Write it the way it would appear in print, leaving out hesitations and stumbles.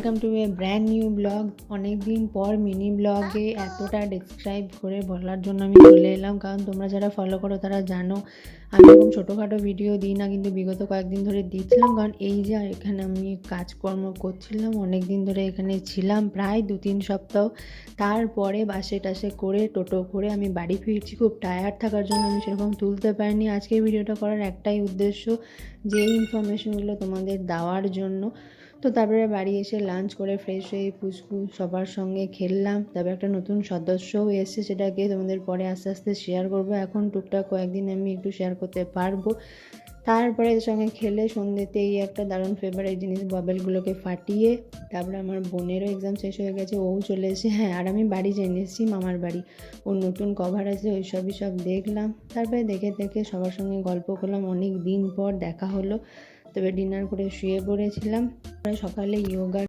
Welcome to A brand new blog. অনেক দিন পর মিনি ব্লগে এতটা ডেসক্রাইব করে বলার জন্য আমি চলে এলাম, কারণ তোমরা যারা ফলো করো তারা জানো আমি এরকম ছোটোখাটো ভিডিও দিই না, কিন্তু বিগত কয়েকদিন ধরে দিচ্ছিলাম। কারণ এই যে এখানে আমি কাজকর্ম করছিলাম, অনেক দিন ধরে এখানে ছিলাম, প্রায় 2-3 সপ্তাহ। তারপরে বাসে টাসে করে টোটো করে আমি বাড়ি ফিরছি, খুব টায়ার্ড থাকার জন্য আমি সেরকম তুলতে পারিনি। আজকে ভিডিওটা করার একটাই উদ্দেশ্য, যে ইনফরমেশনগুলো তোমাদের দেওয়ার জন্য। তো তারপরে বাড়ি এসে লাঞ্চ করে ফ্রেশ হয়ে ফুসফুস সবার সঙ্গে খেললাম। তারপরে একটা নতুন সদস্যও এসেছে, সেটাকে তোমাদের পরে আস্তে আস্তে শেয়ার করবো। এখন টুকটাক কয়েকদিন আমি একটু শেয়ার করতে পারবো। তারপরে এর সঙ্গে খেলে সন্ধ্যেতে এই একটা দারুণ ফেভারিট জিনিস বাবেলগুলোকে ফাটিয়ে, তারপরে আমার বোনেরও এক্সাম শেষ হয়ে গেছে, ও চলে এসেছে। হ্যাঁ, আর আমি বাড়ি জেনে এসেছি মামার বাড়ি, ওর নতুন কভার আছে, ওই সব দেখলাম। তারপরে দেখে সবার সঙ্গে গল্প করলাম, অনেক দিন পর দেখা হলো। তবে ডিনার করে শুয়ে পড়েছিলাম। সকালে ইয়োগা